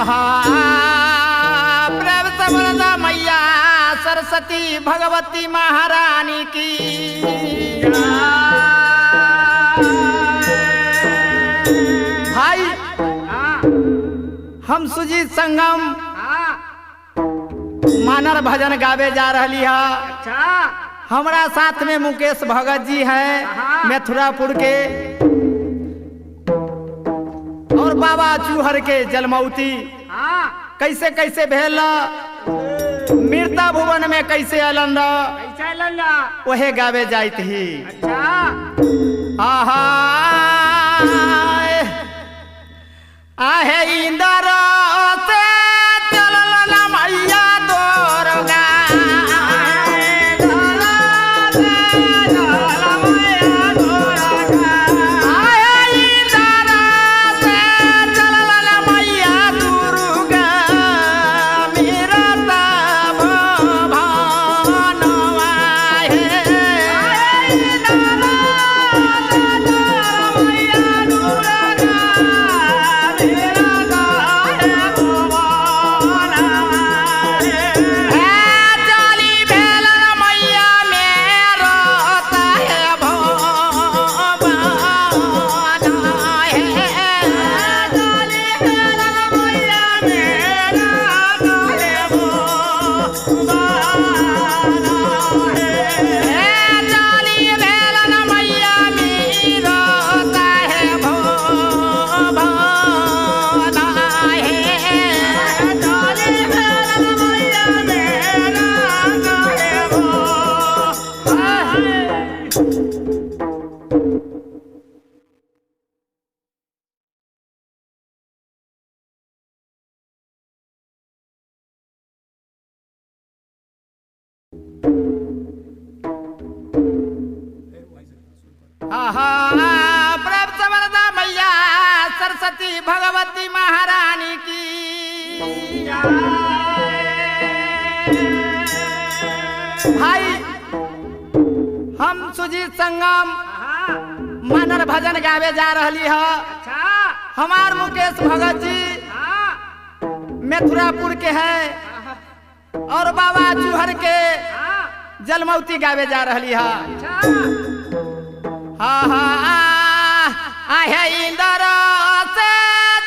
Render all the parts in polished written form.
आहा प्रेम से वरदा मैया सरस्वती भगवती महारानी की भाई हम सुजीत संगम मानर भजन गावे जा रही है। हमारा साथ में मुकेश भगत जी हैं मथुरापुर के और बाबा चूहर के जलमौती। कैसे कैसे भेल मृता भुवन में कैसे अलन वहे गावे जाइत ही। आहा आहे इंदर से चलल मैया दोरगा प्रभ समरदा मैया सरस्वती भगवती महारानी की भाई हम सुजीत संगम मानर भजन गावे जा रही है। हमार मुकेश भगत जी मथुरापुर के है और बाबा चूहर के जलमौती गावे जा रही है। आहे इंदर से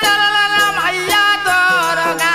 चलल मैया दोरगा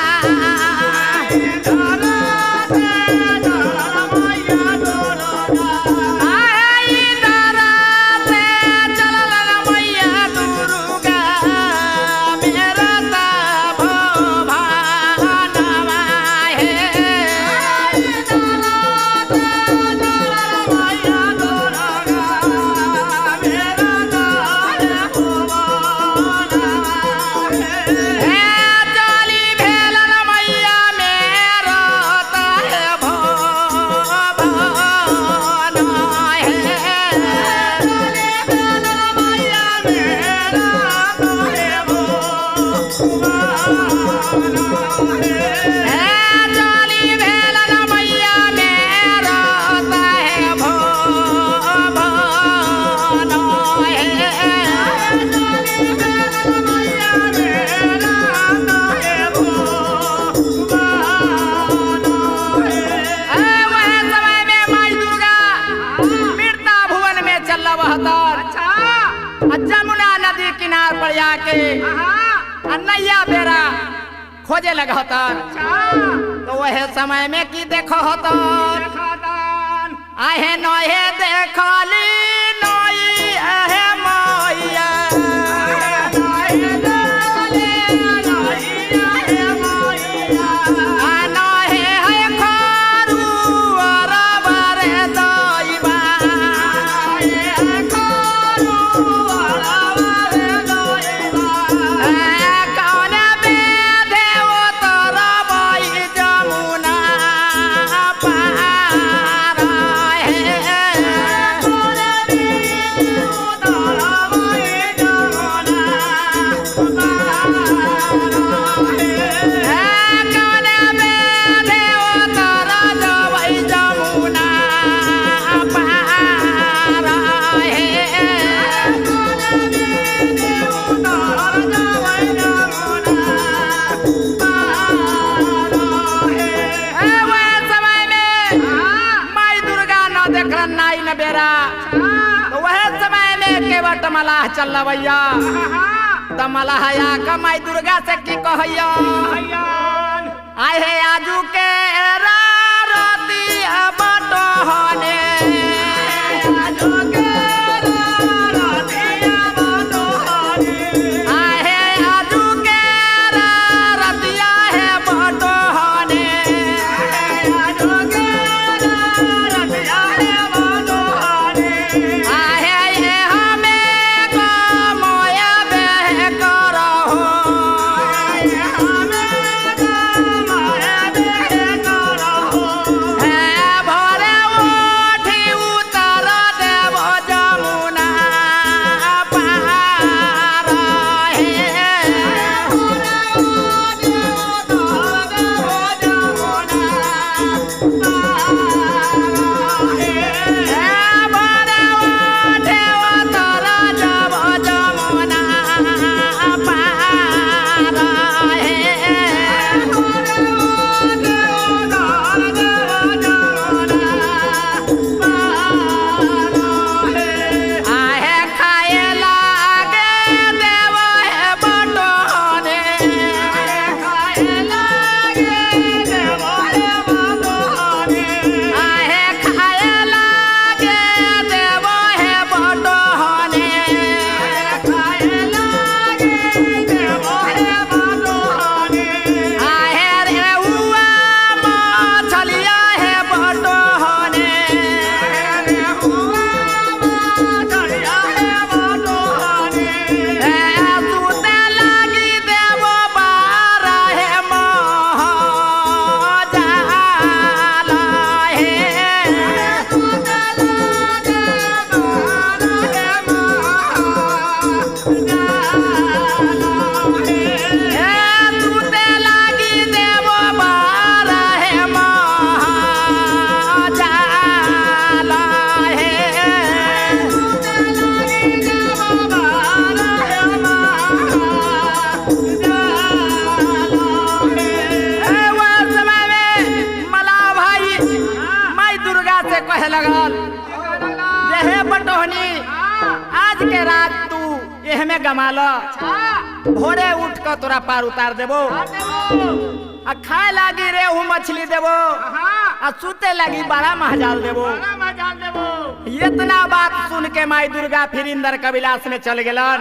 जमुना नदी किनार पर जाके नैया बेरा खोजे लगा तो वह समय में की देखो होता आहे नहे देखली नई आहे मैया मलाह चल भैया त मलाहया कमाई दुर्गा से की कहैया आए हे आजू के राती बटोहने आजू के राती बटोहने आए हे आजू के रतिया है बटोहने आजू के रतिया है बटोहने आए हे हमें को मोया बह करहो में गमाल भोरे उठ कर तोरा पार उतार देबो आ खाए लागी रेहू मछली देबो आ सुते लागी बड़ा महजाल देबो। इतना बात सुन के माई दुर्गा फिर इंद्र कविलास में चल गेलन।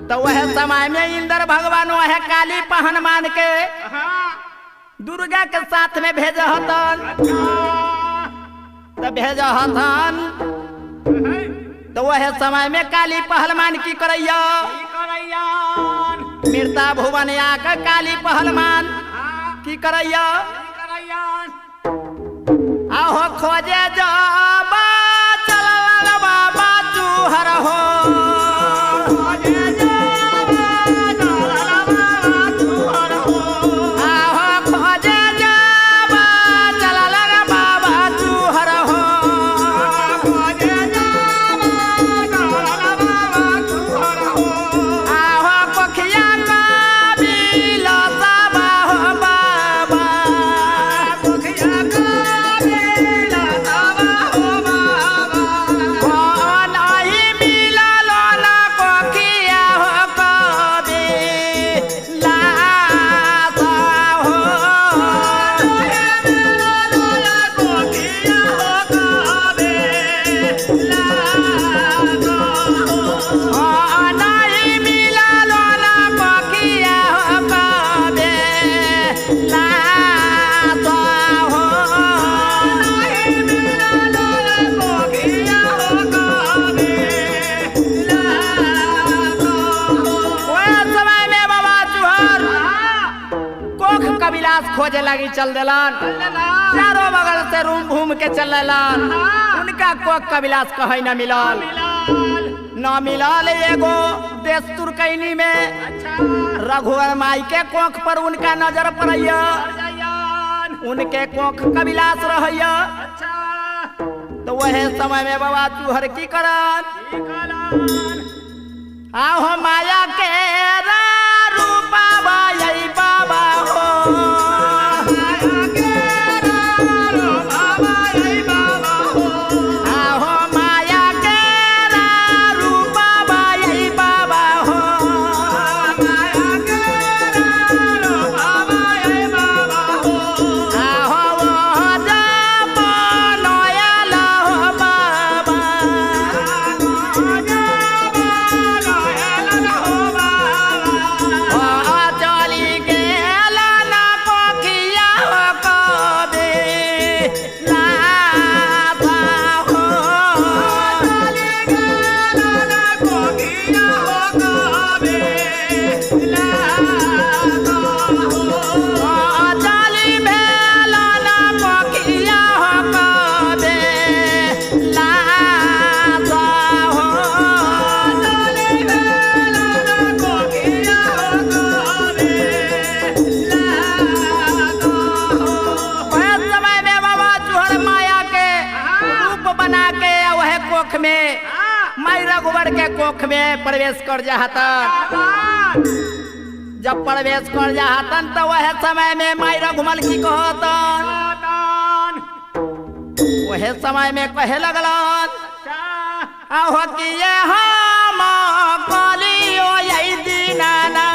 तो वह समय में इंद्र भगवान वह काली पहन मान के दुर्गा के साथ में भेज हतन। तो भेज हतन तो वह समय में काली पहलमान की करैया मृता भुवन आकर काली पहलमान की करैया आहो खोजे जाबा चलल बाबा चूहर हो खोजे लगी चल देलन। चारों बगल से रूम घूम के चलन। उनका कोक कविलास कहीं न मिलल न मिलल। एगो देशतुर कैनी में रघुवर माई के कोख पर उनका नजर पड़ैया। उनके कोख कविलास रहैया। तो वह समय में बाबा चूहर की करन आहो माया के रूपा बाई बाबा हो आहो माया के रूपा रघुवर के कोख में प्रवेश कर जाहतन। जब प्रवेश कर जाहतन तो वह समय में माई रघुमल की कहतन, वह समय में कहे लगलन आहो कि ये हम कलियो यही दीनाना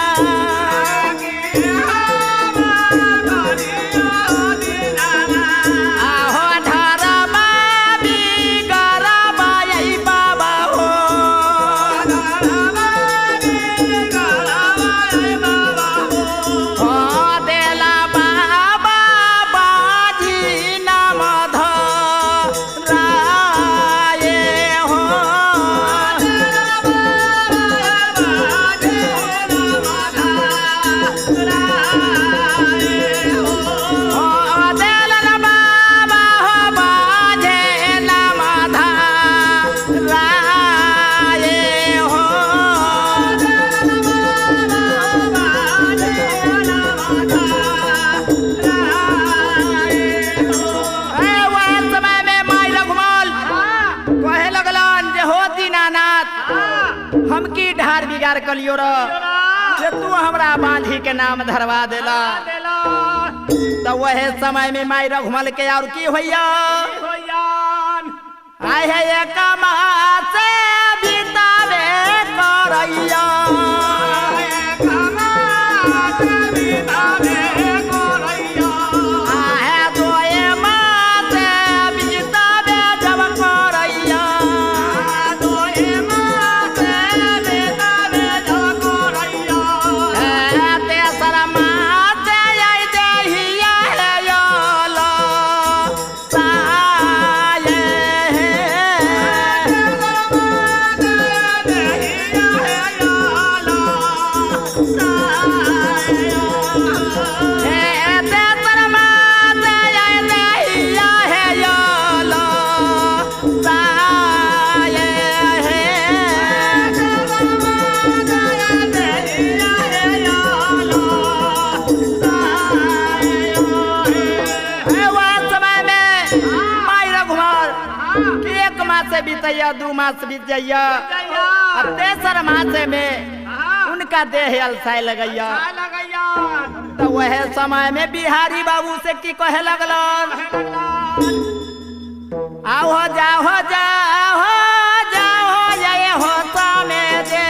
हमकी ढार बिगाड़ कलियो रे तू हमरा बांधी के नाम धरवा देला। तो वह समय में माई रघुमल के और की होइया आए है एक से बितावे करैया बीतैया 2 मास बीत जाइया अब तेसर मासे में उनका देह अलसाए लगैया। तो वह समय में बिहारी बाबू से की कहे लगलन आओ जाओ जाओ जाओ ये होता में दे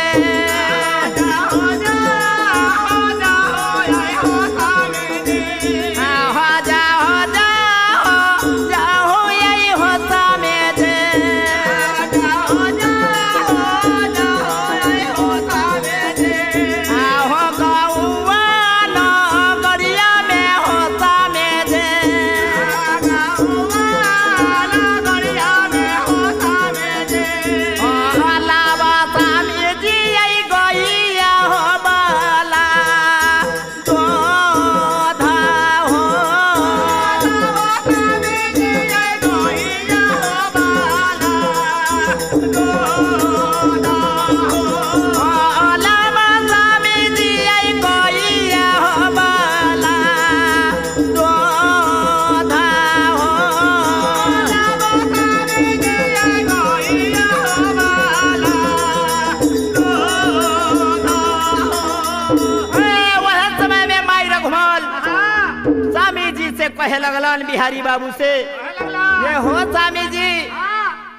कहे लगलन बिहारी बाबू से ये हो स्वामी जी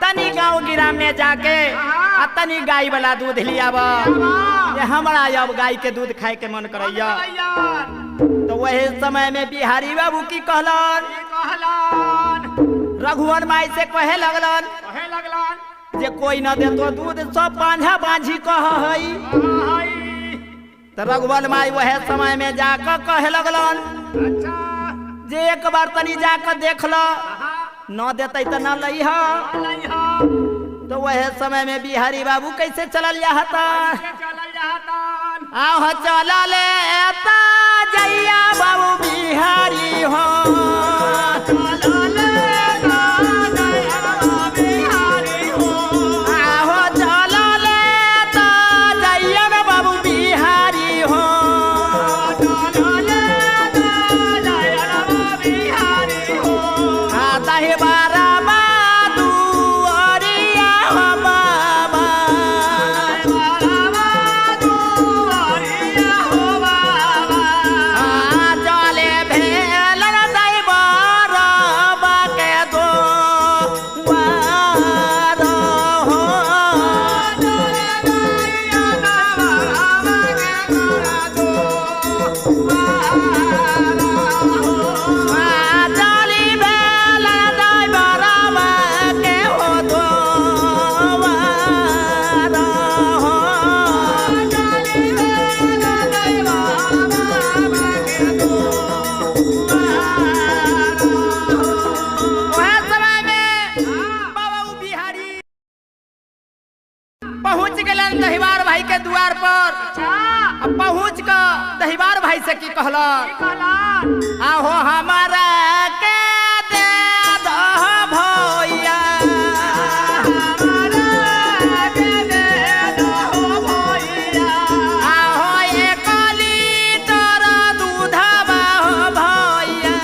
तनी गाँव गिराम में जाके तनी गाय वाला दूध लियाब ये हमारा अब गाय के दूध खाए के मन करैया। तो वही समय में बिहारी बाबू की कहलन रघुवर माई से कहे लगलन जे कोई न दे तो दूध सब बांझा बांझी कह हई। तो रघुवर माई वह समय में जाकर कहे लगलन जे एक बार तनी जाकर देख लो न देते तो न लई हो। तो वह समय में बिहारी बाबू कैसे चलल जाता आह चल ले जैया बाबू बिहारी हो बाबा पर पहुँच कर दहीवार भाई से की कहलन आहो हमारा के दे दह भैया आहो 1 लीटर दूधवा हो भैया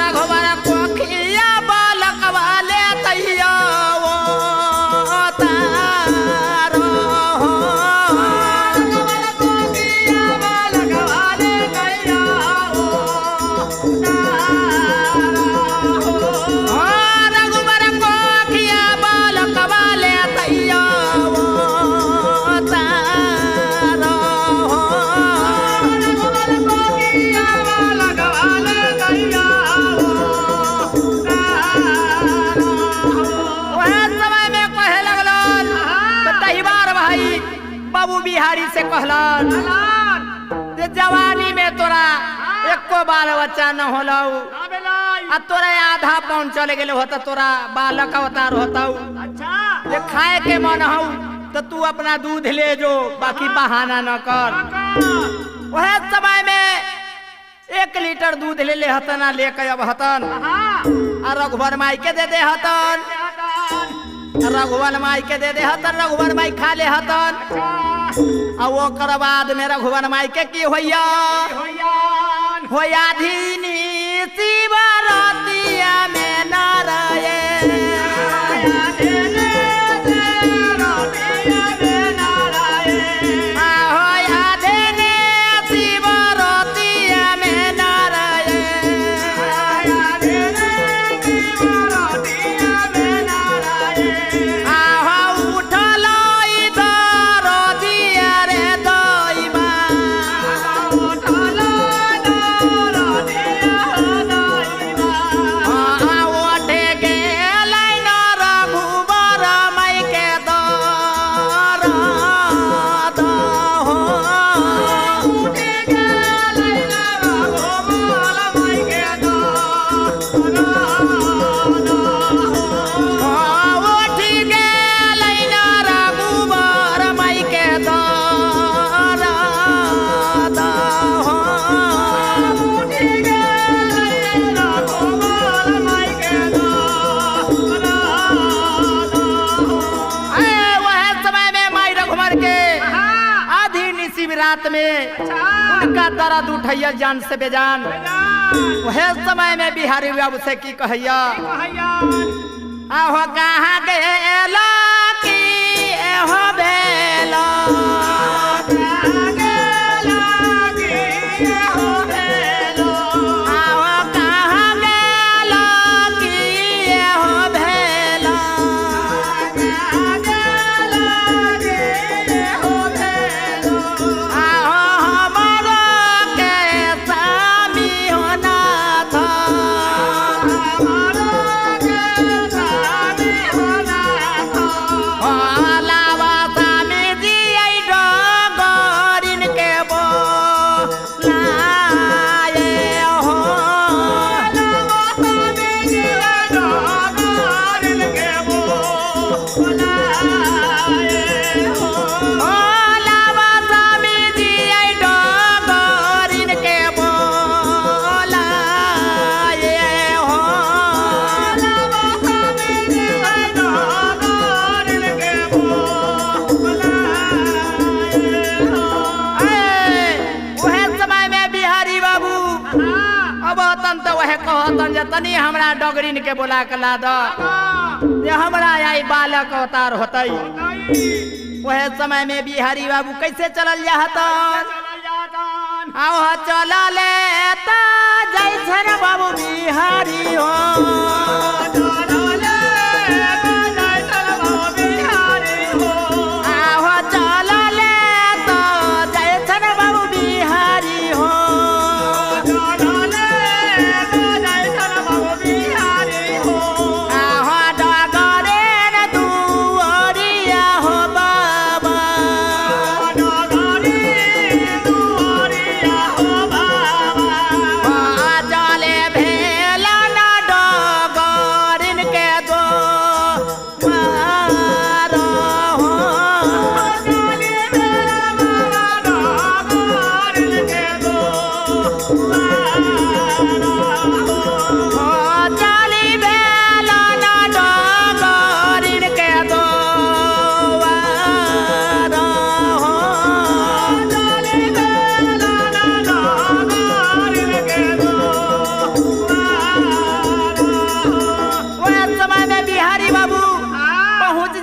रघुवर कोखिया बालकवा ले तैया वो तारो रघुवर कोखिया बालकवा ले तैया वो तारो वह समय में कहे लगलन तो दहीवार भाई बाबू बिहारी से कहलन जे जवानी में तोरा एको बाल बच्चा न होलौ आ तोरा आधा पौन चले गेले होता तोरा बालक अवतार होतौ जे खाए के मन हौ तो तू अपना दूध ले जो बाकी बहाना न कर वह समय में 1 लीटर दूध ले हतन आ लेके अब हतन आ रघुवर माई के दे हतन रघुवर माई के दे हतन रघुवर माई खा ले हतन आ ओकर बाद में रघुवर माई के की होइया होया धीनी शिवरातिया में नारायण होया धीनी शिवरातिया में नारायण उठल इधर दिया रे दैबा ओठे गेलै न रघुवर माई के दर हो उठी गेलै न रघुवर माई के दर हो वह समय में माई रघुवर के आधी निसी रात में उनका दर्द उठैया जान से बेजान वह समय में बिहारी बाबू से की कहैया आहो कहाँ गेला की एहो बेला आहो कहाँ गेला की एहो भेला आहो हमारा के स्वामी होना था लावा स्वामी जी आई डगरिन के बोलाए हो लावा स्वामी जी आई डगरिन के बोलाए हो वह समय में बिहारी बाबू अब तन तो वह कहतन जे तनी हमरा डगरिन के बोला के ला द जे हमरा आई बालक अवतार होतई वह समय में बिहारी बाबू कैसे चलल जाहतन आओ चलले ता जैसन बाबू बिहारी हो आहो चलले ता जैसन बाबू बिहारी हो आहो डगरेन दुआरिया हो बाबा चले भेला न डगर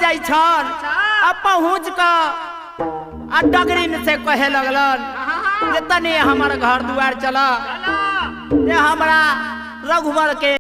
जाई छन अब पहुँच का आ डगरी में से कहे लगलन जे तनी हमार घर दुआर चला ये हमरा रघुवर के